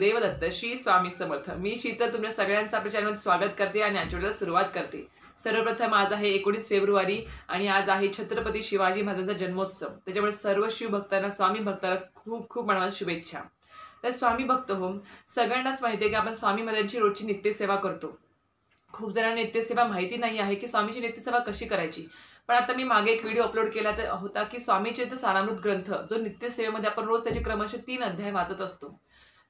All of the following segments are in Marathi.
गुरुदेव दत्त. श्री स्वामी समर्थ. मी शीतल तुमच्या सगळ्यांचं आपल्या चॅनलमध्ये स्वागत करते आणि आजच्या व्हिडिओला सुरुवात करते. सर्वप्रथम आज आहे 19 फेब्रुवारी आणि आज आहे छत्रपती शिवाजी महाराजांचा जन्मोत्सव. त्याच्यामुळे सर्व शिव भक्तांना, स्वामी भक्तांना खूप खूप मनापासून शुभेच्छा. तर स्वामी भक्त हो, सगळ्यांनाच माहिती आहे की आपण स्वामी महाराजांची रोजची नित्यसेवा करतो. खूप जणांना नित्यसेवा माहिती नाही आहे की स्वामीची नित्यसेवा कशी करायची. पण आता मी मागे एक व्हिडिओ अपलोड केला होता की स्वामीचरित्र सारामृत ग्रंथ, जो नित्यसेवेमध्ये आपण रोज त्याचे क्रमशः 3 अध्याय वाचत असतो.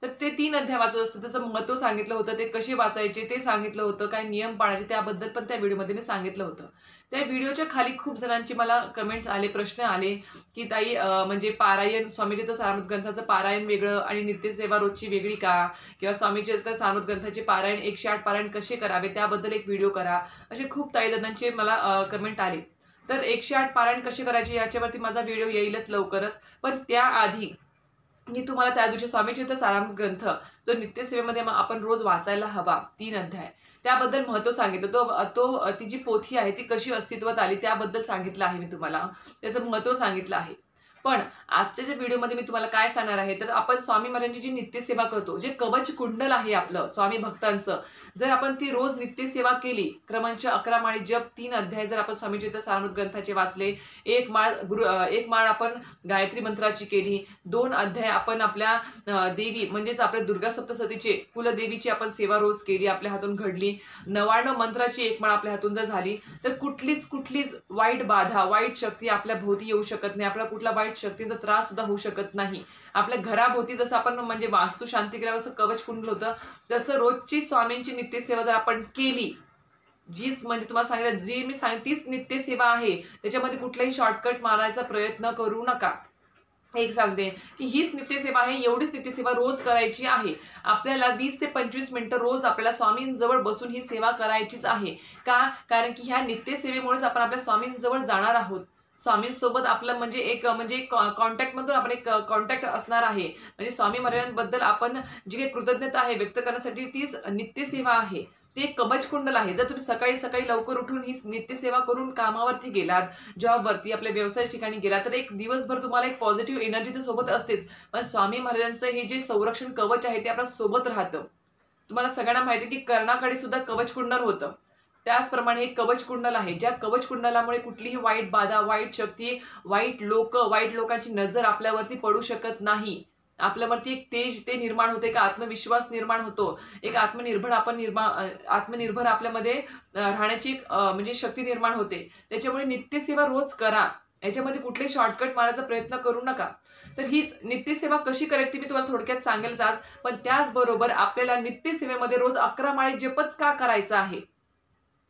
तर ते 3 अध्याय वाचत असतो, त्याचं महत्त्व सांगितलं होतं, ते कसे वाचायचे ते सांगितलं होतं, काय नियम पाळायचे त्याबद्दल पण त्या व्हिडिओमध्ये मी सांगितलं होतं. त्या व्हिडिओच्या खाली खूप जणांची मला कमेंट्स आले, प्रश्न आले की ताई म्हणजे पारायण, स्वामीचरित्र सारामृत ग्रंथाचं पारायण वेगळं आणि नित्यसेवा रोजची वेगळी का, किंवा स्वामीचरित्र सारामृत ग्रंथाचे पारायण 108 पारायण कसे करावे त्याबद्दल एक व्हिडिओ करा, असे खूप ताईदादांचे मला कमेंट आले. तर 108 पारायण कसे करायचे याच्यावरती माझा व्हिडिओ येईलच लवकरच. पण त्याआधी मी तुम्हाला त्या दिवशी स्वामीचरित्र सारामृत ग्रंथ जो नित्यसेवेमध्ये आपण रोज वाचायला हवा 3 अध्याय, त्याबद्दल महत्त्व सांगितलं. तो ती जी पोथी आहे ती कशी अस्तित्वात आली त्याबद्दल सांगितलं आहे मी तुम्हाला, त्याचं महत्त्व सांगितलं आहे. पण आजच्या ज्या व्हिडिओमध्ये मी तुम्हाला काय सांगणार आहे, तर आपण स्वामी महाराजांची जी नित्यसेवा करतो, जे कवच कुंडल आहे आपलं स्वामी भक्तांचं, जर आपण ती रोज नित्यसेवा केली, क्रमांक 11 माळी जप 3 अध्याय जर आपण स्वामीचरित्र सारामृत ग्रंथाचे वाचले, एक माळ आपण गायत्री मंत्राची केली, 2 अध्याय आपण आपल्या देवी म्हणजेच आपल्या दुर्गा सप्तशतीचे कुलदेवीची आपण सेवा रोज केली, आपल्या हातून घडली, 99 मंत्राची एक माळ आपल्या हातून जर झाली, तर कुठलीच वाईट बाधा, वाईट शक्ती आपल्या भोवती येऊ शकत नाही. आपला कुठला वाईट शक्तीचा त्रास सुद्धा होऊ शकत नाही. आपल्या घराभोवती जसं आपण म्हणजे वास्तू शांती केल्यावर असं कवच कुंडल होतं, तसं रोजची स्वामींची नित्यसेवा जर आपण केली, जीच म्हणजे तुम्हाला सांगितलं, जी मी सांगितली तीच नित्यसेवा आहे, त्याच्यामध्ये कुठलाही शॉर्टकट मारायचा प्रयत्न करू नका. एक सांगते की हीच नित्यसेवा आहे, एवढीच नित्यसेवा रोज करायची आहे. आपल्याला 20 ते 25 मिनिटं रोज आपल्याला स्वामींजवळ बसून ही सेवा करायचीच आहे. का? कारण की ह्या नित्यसेवेमुळेच आपण आपल्या स्वामींजवळ जाणार आहोत. स्वामींसोबत आपलं म्हणजे एक कॉन्टॅक्टमधून आपण एक कॉन्टॅक्ट असणार आहे. म्हणजे स्वामी महाराजांबद्दल आपण जी काही कृतज्ञता आहे व्यक्त करण्यासाठी तीच नित्यसेवा आहे. ते एक कवच कुंडल आहे. जर तुम्ही सकाळी सकाळी लवकर उठून ही नित्यसेवा करून कामावरती गेलात, जॉबवरती, आपल्या व्यवसाय ठिकाणी गेलात, तर एक दिवसभर तुम्हाला एक पॉझिटिव्ह एनर्जी तर सोबत असतेच. पण स्वामी महाराजांचं हे जे संरक्षण कवच आहे ते आपल्या सोबत राहतं. तुम्हाला सगळ्यांना माहिती आहे की कर्णाकडे सुद्धा कवच कुंडल होतं. त्याचप्रमाणे हे कवच कुंडल आहे, ज्या कवच कुंडलामुळे कुठलीही वाईट बाधा, वाईट शक्ती, वाईट लोकांची नजर आपल्यावरती पडू शकत नाही. आपल्यावरती एक तेज ते निर्माण होते, एक आत्मविश्वास निर्माण होतो, एक आत्मनिर्भर आपल्यामध्ये राहण्याची एक म्हणजे शक्ती निर्माण होते. त्याच्यामुळे नित्यसेवा रोज करा. याच्यामध्ये कुठलेही शॉर्टकट मारायचा प्रयत्न करू नका. तर हीच नित्यसेवा कशी करायची मी तुम्हाला थोडक्यात सांगेलच आज. पण त्याचबरोबर आपल्याला नित्यसेवेमध्ये रोज 11 माळी जपच का करायचा आहे,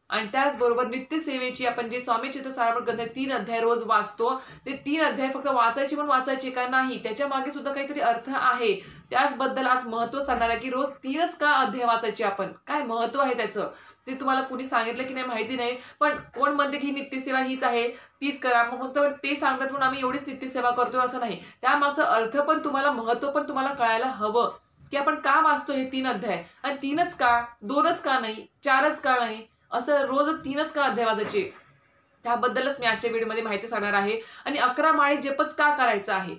आणि त्याचबरोबर नित्यसेवेची आपण जे स्वामीचरित्र सारामृत ग्रंथ 3 अध्याय रोज वाचतो, ते 3 अध्याय फक्त वाचायचे म्हणून वाचायचे का नाही, त्याच्या मागे सुद्धा काहीतरी अर्थ आहे. त्याचबद्दल आज महत्त्व सांगणार आहे की रोज 3च का अध्याय वाचायचे आपण, काय महत्त्व आहे त्याचं, ते तुम्हाला कुणी सांगितलं की नाही माहिती नाही. पण कोण म्हणते की नित्यसेवा हीच आहे, तीच करा, मग फक्त ते सांगतात म्हणून आम्ही एवढीच नित्यसेवा करतोय असं नाही. त्यामागचा अर्थ पण तुम्हाला, महत्त्व पण तुम्हाला कळायला हवं की आपण का वाचतो हे 3 अध्याय, आणि 3च का, 2च का नाही, 4च का नाही, असं रोज 3च का अध्याय वाचायचे, त्याबद्दलच मी आजच्या व्हिडिओमध्ये माहिती सांगणार आहे. आणि 11 माळी जपच का करायचं आहे,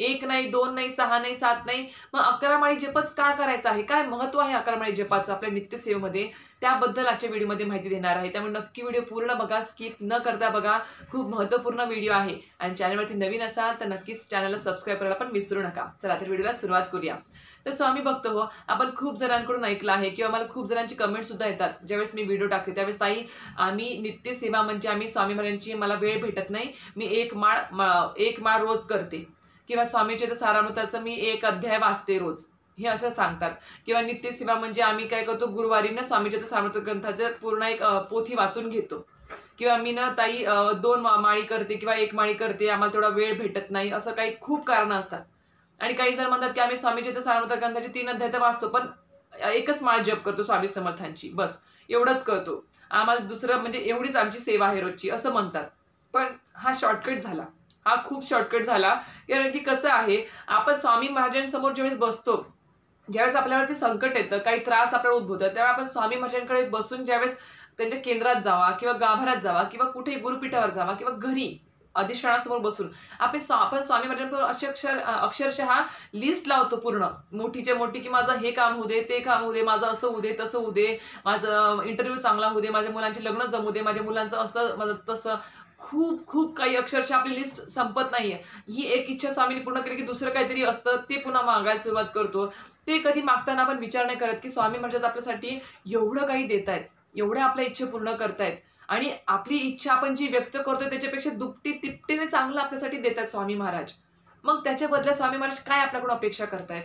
1 नाही, 2 नाही, 6 नाही, 7 नाही, मग 11 माळी जपच का करायचं आहे, काय महत्त्व आहे 11 माळी जपाचं आपल्या नित्यसेवेमध्ये, त्याबद्दल आजच्या व्हिडिओमध्ये माहिती देणार आहे. त्यामुळे नक्की व्हिडिओ पूर्ण बघा, स्किप न करता बघा. खूप महत्त्वपूर्ण व्हिडिओ आहे. आणि चॅनलवरती नवीन असाल तर नक्कीच चॅनलला सबस्क्राईब करायला पण विसरू नका. चला तर व्हिडिओला सुरुवात करूया. तर स्वामी भक्त हो, आपण खूप जणांकडून ऐकलं आहे किंवा मला खूप जणांची कमेंट सुद्धा येतात ज्यावेळेस मी व्हिडिओ टाकते, त्यावेळेस ताई आम्ही नित्यसेवा म्हणजे आम्ही स्वामी महाराजांची, मला वेळ भेटत नाही, मी एक माळ रोज करते, किंवा स्वामीचरित्र सारामृताचं मी 1 अध्याय वाचते रोज, हे असं सांगतात. किंवा नित्यसेवा म्हणजे आम्ही काय करतो, गुरुवारी ना स्वामीचरित्र सारामृत ग्रंथाचं पूर्ण एक पोथी वाचून घेतो, किंवा मी ना ताई 2 माळी करते किंवा 1 माळी करते, आम्हाला थोडा वेळ भेटत नाही, असं काही खूप कारणं असतात. आणि काही जण म्हणतात की आम्ही स्वामीचरित्र सारामृत ग्रंथाचे 3 अध्याय तर वाचतो, पण 1च माळ जप करतो स्वामी समर्थांची, बस एवढंच करतो, आम्हाला दुसरं म्हणजे एवढीच आमची सेवा आहे रोजची, असं म्हणतात. पण हा शॉर्टकट झाला, हा खूप शॉर्टकट झाला. कारण की कसं आहे, आपण स्वामी महाराजांसमोर ज्यावेळेस बसतो, ज्यावेळेस आपल्यावरती संकट येतं, काही त्रास आपल्याला उद्भवतं, त्यावेळेस आपण स्वामी महाराजांकडे बसून ज्यावेळेस त्यांच्या केंद्रात जावा किंवा गाभाऱ्यात जावा किंवा कुठेही गुरुपीठावर जावा किंवा घरी अधिष्ठानासमोर बसून आपण स्वामी महाराजांबरोबर अक्षरशः लिस्ट लावतो पूर्ण मोठीच्या मोठी, की माझं हे काम होऊ दे, ते काम होऊ दे, माझं असं होऊ दे, तसं होऊ दे, माझं इंटरव्ह्यू चांगला होऊ दे, माझ्या मुलांचे लग्न जमू दे, माझ्या मुलांचं असं माझं तसं, खूप खूप काही अक्षरशः आपली लिस्ट संपत नाहीये. ही एक इच्छा स्वामींनी पूर्ण केली की दुसरं काहीतरी असतं ते पुन्हा मागायला सुरुवात करतो. ते कधी मागताना आपण विचार नाही करत की स्वामी महाराज आपल्यासाठी एवढं काही देत आहेत, एवढ्या आपल्या इच्छा पूर्ण करतायत आणि आपली इच्छा आपण जी व्यक्त करतोय त्याच्यापेक्षा दुपटी तिपटीने चांगलं आपल्यासाठी देतात स्वामी महाराज. मग त्याच्या बदल्यात स्वामी महाराज काय आपल्याकडून अपेक्षा करतायत?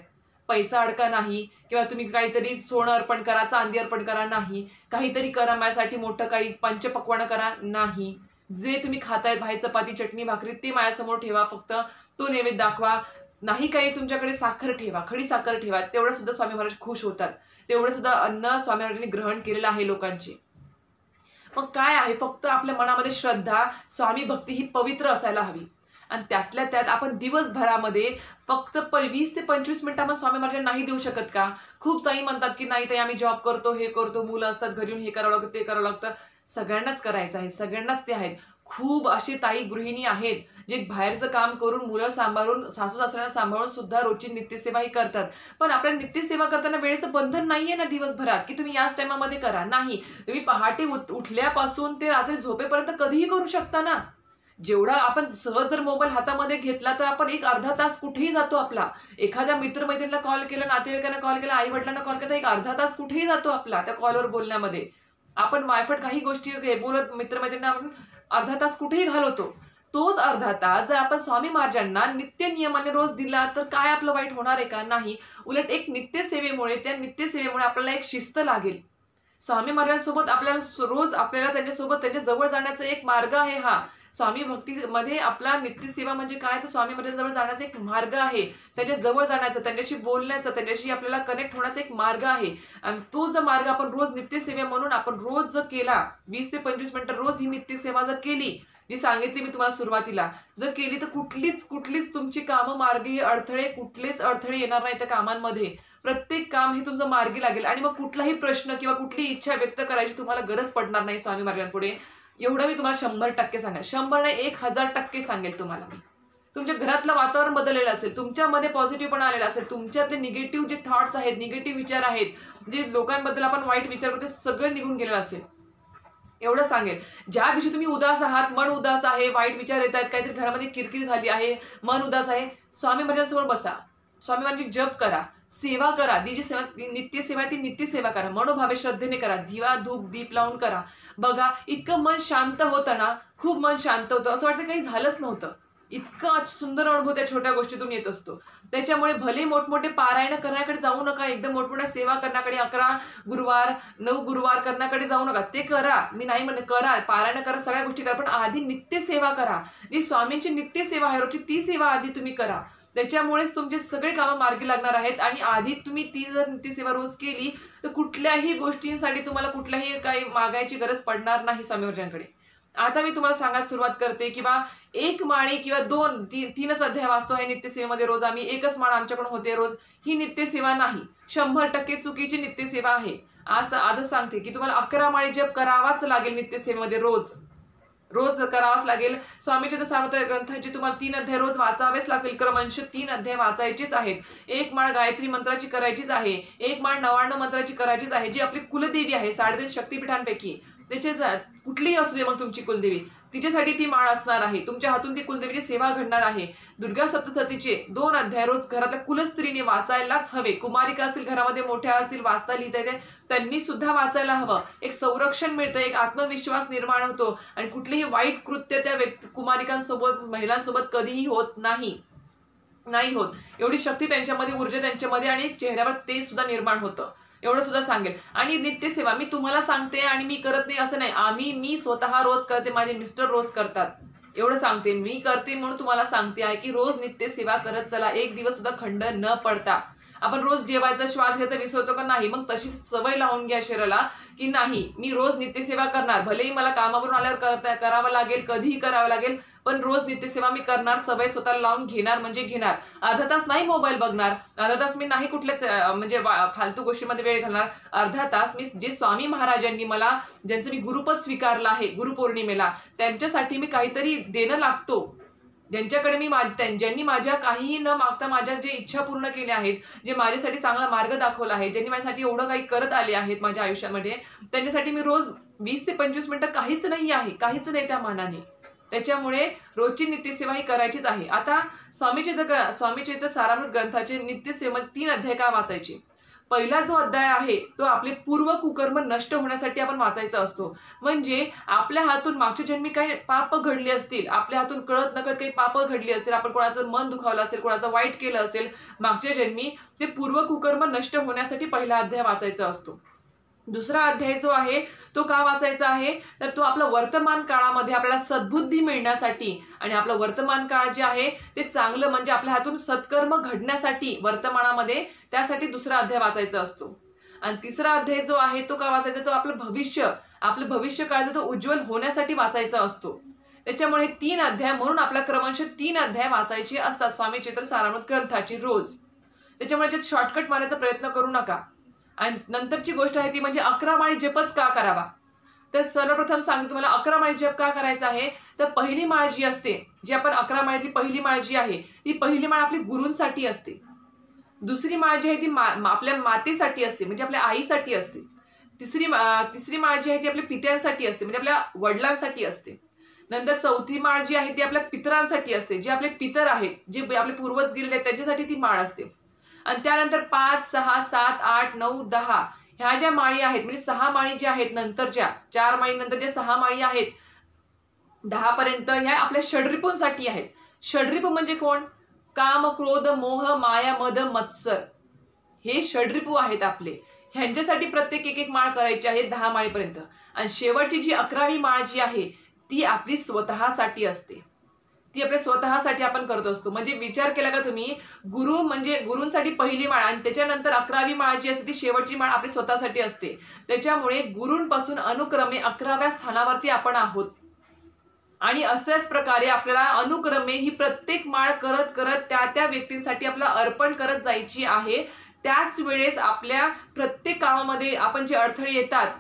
पैसा अडका नाही, किंवा तुम्ही काहीतरी सोनं अर्पण करा, चांदी अर्पण करा नाही, काहीतरी करा माझ्यासाठी मोठं, काही पंचपक्वान्न करा नाही. जे तुम्ही खातायत बाहेर चपाती चटणी भाकरी ते माझ्यासमोर ठेवा, फक्त तो नैवेद्य दाखवा. नाही काही तुमच्याकडे साखर ठेवा, खडी साखर ठेवा, तेवढं सुद्धा स्वामी महाराज खुश होतात. तेवढं सुद्धा अन्न स्वामी महाराजांनी ग्रहण केलेलं आहे लोकांची. मग काय आहे, फक्त आपल्या मनामध्ये श्रद्धा, स्वामी भक्ती ही पवित्र असायला हवी. आणि त्यातल्या त्यात आपण दिवसभरामध्ये फक्त 20 ते 25 मिनिटं आपण स्वामी महाराजांना नाही देऊ शकत का? खूप काही म्हणतात की नाही ताई आम्ही जॉब करतो, हे करतो, मुलं असतात घरी येऊन, हे करावं लागतं, ते करावं लागतं. सगळ्यांनाच करायचं आहे, सगळ्यांनाच ते आहेत. खूप असे ताई गृहिणी आहेत जे बाहेरचं काम करून, मुलं सांभाळून, सासू सासऱ्यांना सांभाळून सुद्धा रोजची नित्यसेवाही करतात. पण आपल्या नित्यसेवा करताना वेळेचं बंधन नाहीये ना दिवसभरात, की तुम्ही याच टायमामध्ये करा. नाही, तुम्ही पहाटे उठल्यापासून ते रात्री झोपेपर्यंत कधीही करू शकता ना. जेवढा आपण सहज जर मोबाईल हातामध्ये घेतला तर आपण एक अर्धा तास कुठेही जातो आपला. एखाद्या मित्रमैत्रिणीला कॉल केला, नातेवाईकांना कॉल केला, आई वडिलांना कॉल केला, एक अर्धा तास कुठेही जातो आपला त्या कॉलवर बोलण्यामध्ये. आपण वायफट काही गोष्टी बोलत मित्रमैत्रिणींना आपण अर्धा तास कुठेही घालवतो. तोच अर्धा तास जर आपण स्वामी महाराजांना नित्य नियमाने रोज दिला तर काय आपलं वाईट होणार आहे का? नाही. उलट एक नित्यसेवेमुळे, त्या नित्यसेवेमुळे आपल्याला एक शिस्त लागेल. स्वामी महाराजांसोबत आपल्याला त्यांच्यासोबत त्यांच्या जवळ जाण्याचा एक मार्ग आहे हा. स्वामी भक्तीमध्ये आपला नित्यसेवा म्हणजे काय, तर स्वामी महाराजांजवळ जाण्याचा एक मार्ग आहे. त्यांच्या जवळ जाण्याचा, त्यांच्याशी बोलण्याचा, त्यांच्याशी आपल्याला कनेक्ट होण्याचा एक मार्ग आहे. आणि तो जर मार्ग आपण रोज नित्यसेवा म्हणून आपण रोज जर केला, 20 ते 25 मिनिटं रोज ही नित्यसेवा जर केली, जी सांगितली मी तुम्हाला सुरुवातीला, जर केली तर कुठलीच तुमची कामं मार्गी कुठलेच अडथळे येणार नाही त्या कामांमध्ये. प्रत्येक काम हे तुमचं मार्गी लागेल आणि मग कुठलाही प्रश्न किंवा कुठली इच्छा व्यक्त करायची तुम्हाला गरज पडणार नाही स्वामी महाराजांपुढे. एवढं मी तुम्हाला 100% सांगेल. 100 नाही, 1000% सांगेल तुम्हाला मी. तुमच्या घरातलं वातावरण बदललेलं असेल, तुमच्यामध्ये पॉझिटिव्ह पण आलेला असेल, तुमच्यातले निगेटिव्ह जे थॉट्स आहेत, निगेटिव्ह विचार आहेत, जे लोकांबद्दल आपण वाईट विचार करतो, सगळं निघून गेलेलं असेल. एवढं सांगेल. ज्या दिवशी तुम्ही उदास आहात, मन उदास आहे, वाईट विचार येत आहेत, काहीतरी घरामध्ये किरकिर झाली आहे, मन उदास आहे, स्वामी महाराजांसमोर बसा, स्वामी महाराजांची जप करा, सेवा करा. जी सेवा नित्यसेवा ती नित्यसेवा करा, मनोभावे श्रद्धेने करा, दिवा धूप दीप लावून करा. बघा, इतकं मन शांत होतं ना, खूप मन शांत होतं, असं वाटतं काही झालंच नव्हतं. इतका सुंदर अनुभव त्या छोट्या गोष्टीतून येत असतो. त्याच्यामुळे भले मोठमोठे पारायण करण्याकडे जाऊ नका, एकदम मोठमोठ्या सेवा करण्याकडे 11 गुरुवार 9 गुरुवार करण्याकडे जाऊ नका. ते करा, मी नाही म्हणत, करा, पारायण करा, सगळ्या गोष्टी करा, पण आधी नित्यसेवा करा. जी स्वामींची नित्यसेवा आहे रोजची, ती सेवा आधी तुम्ही करा. त्याच्यामुळेच तुमचे सगळे कामं मार्गी लागणार आहेत. आणि आधी तुम्ही ती जर नित्यसेवा रोज केली तर कुठल्याही गोष्टींसाठी तुम्हाला कुठल्याही काही मागायची गरज पडणार नाही स्वामी महाराजांकडे. आता मी तुम्हाला सांगायला सुरुवात करते की बा, 1 माळी किंवा 2-3च अध्याय वाचतो आहे नित्यसेवेमध्ये रोज आम्ही. 1च माळ आमच्याकडून होते रोज. ही नित्यसेवा नाही, 100% चुकीची नित्यसेवा आहे. आजच सांगते की तुम्हाला 11 माळी जप करावाच लागेल नित्यसेवेमध्ये रोज करावाच लागेल. स्वामीचरित्र सार्वत्र ग्रंथाचे तुम्हाला 3 अध्याय रोज वाचावेच लागतील. क्रमशः 3 अध्याय वाचायचेच आहेत. 1 माळ गायत्री मंत्राची करायचीच आहे, 1 माळ 99 मंत्राची करायचीच आहे, जी आपली कुलदेवी आहे 3.5 शक्तिपीठांपैकी. त्याचे कुठलीही असू दे मग तुमची कुलदेवी, तिच्यासाठी ती माळ असणार आहे. तुमच्या हातून ती कुलदेवीची सेवा घडणार आहे. दुर्गा सप्तशतीचे 2 अध्याय रोज घरातल्या कुलस्त्रीने वाचायलाच हवे. कुमारिका असतील, घरामध्ये मोठ्या असतील, वाचता लिहिता येते, त्यांनी सुद्धा वाचायला हवं. एक संरक्षण मिळतं, एक आत्मविश्वास निर्माण होतो आणि कुठलेही वाईट कृत्य त्या कुमारिकांसोबत, महिलांसोबत कधीही होत नाही होत. एवढी शक्ती त्यांच्यामध्ये, ऊर्जा त्यांच्यामध्ये आणि चेहऱ्यावर ते सुद्धा निर्माण होतं. एवढं सुद्धा सांगेल. आणि नित्यसेवा मी तुम्हाला सांगते आणि मी करत नाही असं नाही. मी स्वतः रोज करते, माझे मिस्टर रोज करतात. एवढं सांगते, मी करते म्हणून तुम्हाला सांगते आहे की रोज नित्यसेवा करत चला, एक दिवस सुद्धा खंड न पडता. आपण रोज जेवायचा श्वास घ्यायचा विसरतो का नाही, मग तशी सवय लावून घ्या शरीराला की नाही मी रोज नित्यसेवा करणार, भलेही मला कामावरून आल्यावर करावं लागेल, कधीही करावं लागेल, पण रोज नित्यसेवा मी करणार, सवय स्वतःला लावून घेणार म्हणजे घेणार. अर्धा तास नाही मोबाईल बघणार, अर्धा तास मी नाही कुठल्याच म्हणजे फालतू गोष्टीमध्ये वेळ घालणार, अर्धा तास मी जे स्वामी महाराजांनी मला, ज्यांचं मी गुरुपद स्वीकारलं आहे गुरुपौर्णिमेला, त्यांच्यासाठी मी काहीतरी देणं लागतो, ज्यांच्याकडे मी ज्यांनी माझ्या काहीही न मागता माझ्या जे इच्छा पूर्ण केल्या आहेत, जे माझ्यासाठी चांगला मार्ग दाखवला आहे, ज्यांनी माझ्यासाठी एवढं काही करत आले आहेत माझ्या आयुष्यामध्ये, त्यांच्यासाठी मी रोज 20 ते 25 मिनिटं काहीच नाही आहे, काहीच नाही त्या मानाने. त्याच्यामुळे रोजची नित्यसेवा ही करायचीच आहे. आता स्वामी चरित्र सारामृत ग्रंथाचे नित्यसेवा 3 अध्याय का वाचायचे? पहिला जो अध्याय आहे तो आपले पूर्व कुकर्म नष्ट होण्यासाठी आपण वाचायचा असतो. म्हणजे आपल्या हातून मागच्या जन्मी काही पाप घडली असतील, आपल्या हातून कळत नकळत काही पाप घडली असतील, आपण कोणाचं मन दुखावलं असेल, कोणाचं वाईट केलं असेल मागच्या जन्मी, ते पूर्व कुकर्म नष्ट होण्यासाठी पहिला अध्याय वाचायचा असतो. दुसरा अध्याय जो आहे तो का वाचायचा आहे, तर तो आपला वर्तमान काळामध्ये आपल्याला सद्बुद्धी मिळण्यासाठी आणि आपलं वर्तमान काळ जे आहे ते चांगलं म्हणजे आपल्या हातून सत्कर्म घडण्यासाठी वर्तमानामध्ये, त्यासाठी दुसरा अध्याय वाचायचा असतो. आणि तिसरा अध्याय जो आहे तो का वाचायचा, तो आपलं भविष्य काळाचा तो उज्ज्वल होण्यासाठी वाचायचा असतो. त्याच्यामुळे 3 अध्याय म्हणून आपला क्रमशः 3 अध्याय वाचायचे असतात स्वामी चरित्र सारामृत ग्रंथाची रोज. त्याच्यामुळे शॉर्टकट मारायचा प्रयत्न करू नका. आणि नंतरची गोष्ट आहे ती म्हणजे 11 माळी जपच का करावा. तर सर्वप्रथम सांगते तुम्हाला 11 माळी जप का करायचा आहे. तर पहिली माळ जी असते, जी आपण 11 माळेतली पहिली माळ जी आहे, ती पहिली माळ आपली गुरूंसाठी असते. दुसरी माळ जी आहे ती आपल्या मातेसाठी असते, म्हणजे आपल्या आईसाठी असते. तिसरी माळ जी आहे ती आपल्या पित्यांसाठी असते, म्हणजे आपल्या वडिलांसाठी असते. नंतर चौथी माळ जी आहे ती आपल्या पितरांसाठी असते, जे आपले पितर आहेत, जे आपले पूर्वज गेलेले आहेत त्यांच्यासाठी ती माळ असते. आणि त्यानंतर 5, 6, 7, 8, 9, 10 ह्या ज्या माळी आहेत, म्हणजे 6 माळी ज्या आहेत नंतरच्या, 4 माळी नंतर ज्या 6 माळी आहेत 10 पर्यंत, ह्या आपल्या षड्रिपूंसाठी आहेत. षड्रिपू म्हणजे कोण? काम, क्रोध, मोह, माया, मद, मत्सर, हे षड्रिपू आहेत आपले. ह्यांच्यासाठी प्रत्येक एक माळ करायची आहे 10 माळीपर्यंत. आणि शेवटची जी 11वी माळ जी आहे ती आपली स्वतःसाठी असते, ती आपल्या स्वतःसाठी आपण करत असतो. म्हणजे विचार केला का तुम्ही, गुरु म्हणजे गुरूंसाठी पहिली माळ आणि त्याच्यानंतर 11वी माळ जी असते ती शेवटची माळ आपली स्वतःसाठी असते. त्याच्यामुळे गुरूंपासून अनुक्रमे 11व्या स्थानावरती आपण आहोत. आणि अशाच प्रकारे आपल्याला अनुक्रमे ही प्रत्येक माळ करत करत त्या व्यक्तींसाठी आपल्याला अर्पण करत जायची आहे. त्याच वेळेस आपल्या प्रत्येक कामामध्ये आपण जे अडथळे येतात,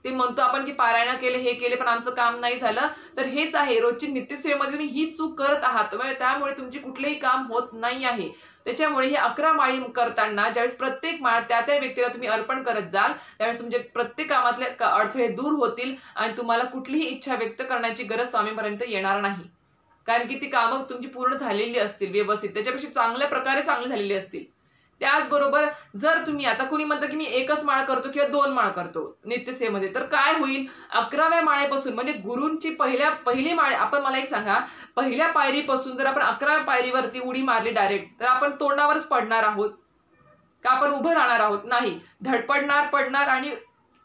ते म्हणतो आपण की पारायण केले, हे केले, पण आमचं काम नाही झालं, तर हेच आहे रोजची नित्यसेवेमध्ये तुम्ही ही चूक करत आहात, त्यामुळे तुमचे कुठलेही काम होत नाही आहे. त्याच्यामुळे ही 11 माळी करताना ज्यावेळेस प्रत्येक माळ त्या व्यक्तीला तुम्ही अर्पण करत जाल, त्यावेळेस तुमचे प्रत्येक कामातले अडथळे दूर होतील आणि तुम्हाला कुठलीही इच्छा व्यक्त करण्याची गरज स्वामीपर्यंत येणार नाही. कारण की ती कामं तुमची पूर्ण झालेली असतील व्यवस्थित, त्याच्यापेक्षा चांगल्या प्रकारे चांगली झालेली असतील. त्याचबरोबर जर तुम्ही आता कुणी म्हणतं की मी एकच माळ करतो किंवा 2 माळ करतो नित्यसेवेमध्ये, तर काय होईल, 11व्या माळेपासून म्हणजे गुरूंची पहिली माळ, आपण मला एक सांगा, पहिल्या पायरीपासून जर आपण 11व्या पायरीवरती उडी मारली डायरेक्ट, तर आपण तोंडावरच पडणार आहोत का आपण उभं राहणार आहोत? नाही, धडपडणार, पडणार आणि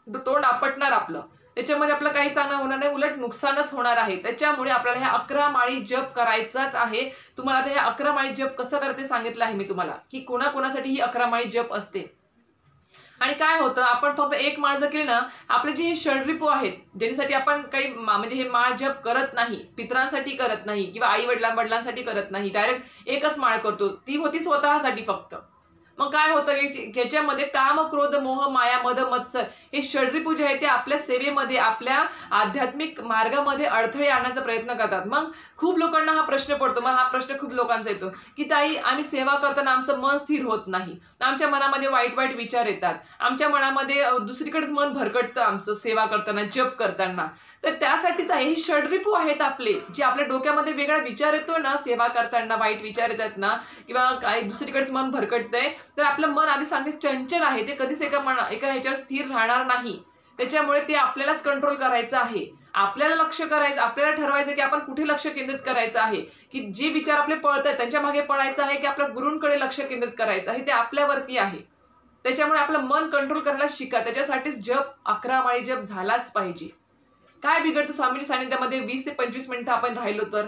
तोंड आपटणार आपलं. त्याच्यामध्ये आपलं काही चांगलं होणार नाही, उलट नुकसानच होणार आहे. त्याच्यामुळे आपल्याला ह्या 11 माळी जप करायचाच आहे. तुम्हाला आता ह्या 11 माळी जप कसं करते सांगितलं आहे मी तुम्हाला, की कोणाकोणासाठी ही 11 माळी जप असते. आणि काय होतं, आपण फक्त एक माळ जर केली ना, आपले जे हे षड्रिपू आहेत ज्यांच्यासाठी आपण काही म्हणजे हे माळ जप करत नाही, पितरांसाठी करत नाही किंवा आई वडिलांसाठी करत नाही, डायरेक्ट एकच माळ करतो, ती होती स्वतःसाठी फक्त. मग काय होतं, ह्याच्यामध्ये काम, क्रोध, मोह, माया, मद, मत्सर हे षड्रिपू जे आहे ते आपल्या सेवेमध्ये, आपल्या आध्यात्मिक मार्गामध्ये अडथळे आणण्याचा प्रयत्न करतात. मग खूप लोकांना हा प्रश्न पडतो, मला हा प्रश्न खूप लोकांचा येतो की ताई, आम्ही सेवा करताना आमचं मन स्थिर होत नाही, आमच्या मनामध्ये वाईट वाईट विचार येतात, आमच्या मनामध्ये दुसरीकडेच मन भरकटतं आमचं सेवा करताना, जप करताना. तर त्यासाठीच आहे, हे षड्रिपू आहेत आपले, जे आपल्या डोक्यामध्ये वेगळा विचार येतो ना, सेवा करताना वाईट विचार येतात ना, किंवा काही दुसरीकडेच मन भरकटतंय, तर आपलं मन आधी सांगते चंचल आहे, ते कधीच एका ह्याच्यावर स्थिर राहणार नाही. त्याच्यामुळे ते आपल्यालाच कंट्रोल करायचं आहे, आपल्याला लक्ष करायचं, आपल्याला ठरवायचं की आपण कुठे लक्ष केंद्रित करायचं आहे, की जे विचार आपले पळत आहेत त्यांच्या मागे पळायचं आहे की आपल्या गुरूंकडे लक्ष केंद्रित करायचं आहे, ते आपल्यावरती आहे. त्याच्यामुळे आपलं मन कंट्रोल करायला शिका. त्याच्यासाठीच जप 11 माळी जप झालाच पाहिजे. काय बिघडतं स्वामींच्या सानिध्यामध्ये 20 ते 25 मिनिटं आपण राहिलो तर?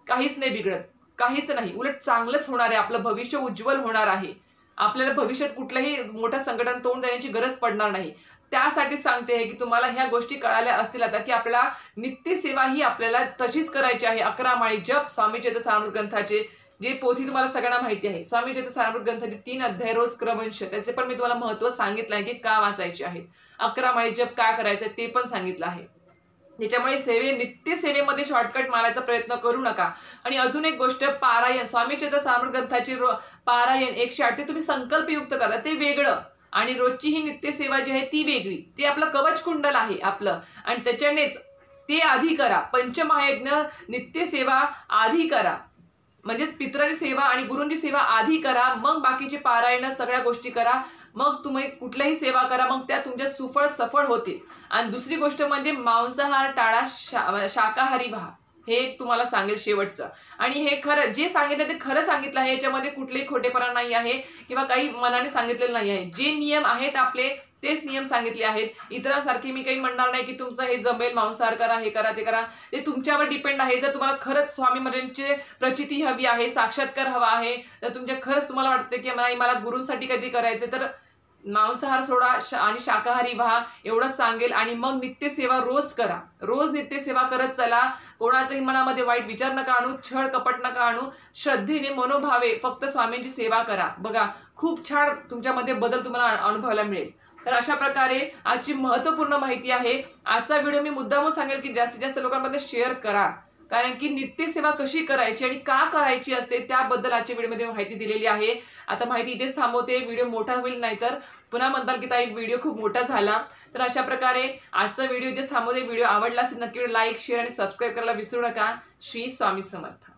काहीच नाही बिघडत, काहीच नाही, उलट चांगलंच होणार आहे, आपलं भविष्य उज्ज्वल होणार आहे. आपल्याला भविष्यात कुठल्याही मोठ्या संकटात तोंड देण्याची गरज पडणार नाही। त्यासाठी सांगते की तुम्हाला ह्या गोष्टी कळाल्या असतील आता की आपल्याला नित्यसेवा ही आपल्याला तशीच करायची आहे। 11 माळी जप स्वामी चरित्रामृत ग्रंथाचे जे पोथी तुम्हाला सगळ्यांना माहिती आहे, स्वामी चरित्रामृत ग्रंथाचे 3 अध्याय रोज क्रमश, त्याचे पण मी तुम्हाला महत्त्व सांगितलं आहे की का वाचायचे आहेत। 11 माळी जप काय करायचं ते पण सांगितलं आहे। त्याच्यामुळे नित्य सेवेमध्ये शॉर्टकट मारायचा प्रयत्न करू नका। आणि अजून एक गोष्ट, पारायण स्वामी चरित्रामृत ग्रंथाची पारायण 108 ते तुम्ही संकल्पयुक्त करा, ते वेगळं, आणि रोजची ही नित्यसेवा जी आहे ती वेगळी। ते आपलं कवच कुंडल आहे आपलं, आणि त्याच्यानेच ते आधी करा। पंचमहायज्ञ नित्यसेवा आधी करा, म्हणजेच पितरांची सेवा आणि गुरूंची सेवा आधी करा, मग बाकीचे पारायण सगळ्या गोष्टी करा, मग तुम्ही कुठल्याही सेवा करा, मग त्या तुमच्या सुफळ सफळ होतील। आणि दुसरी गोष्ट म्हणजे मांसाहार टाळा, शाकाहारी व्हा, हे एक तुम्हाला सांगेल शेवटचं। आणि हे खरं जे सांगितलं ते खरं सांगितलं आहे, याच्यामध्ये कुठलेही खोटेपणा नाही आहे किंवा काही मनाने सांगितलेलं नाही आहे। जे नियम आहेत आपले तेच नियम सांगितले आहेत। इतरांसारखे मी काही म्हणणार नाही की तुमचं हे जमेल, मांसाहार करा, हे करा, ते करा, ते तुमच्यावर डिपेंड आहे। जर तुम्हाला खरंच स्वामी महाराजांची प्रचिती हवी आहे, साक्षात्कार हवा आहे, तर तुमच्या खरंच तुम्हाला वाटतं की नाही मला गुरूंसाठी कधी करायचं, तर मांसाहार सोडा आणि शाकाहारी व्हा, एवढंच सांगेल। आणि मग नित्यसेवा रोज करा, रोज नित्यसेवा करत चला। कोणाच्याही मनामध्ये वाईट विचार नका आणू, छळ कपट नका आणू, श्रद्धेने मनोभावे फक्त स्वामींची सेवा करा। बघा खूप छान तुमच्यामध्ये बदल तुम्हाला अनुभवायला मिळेल। तर अशा प्रकारे आजची महत्त्वपूर्ण माहिती आहे। आजचा व्हिडिओ मी मुद्दामून सांगेल की जास्तीत जास्त लोकांमध्ये शेअर करा, कारण की नित्यसेवा कशी करायची आणि का करायची असते त्याबद्दल आजच्या व्हिडिओमध्ये माहिती दिलेली आहे। आता माहिती इथेच थांबवते, व्हिडिओ मोठा होईल नाहीतर पुन्हा म्हणताल की ताई व्हिडिओ खूप मोठा झाला। तर अशा प्रकारे आजचा व्हिडिओ इथेच थांबवते। व्हिडिओ आवडला असेल नक्की लाईक, शेअर आणि सबस्क्राईब करायला विसरू नका। श्री स्वामी समर्थ।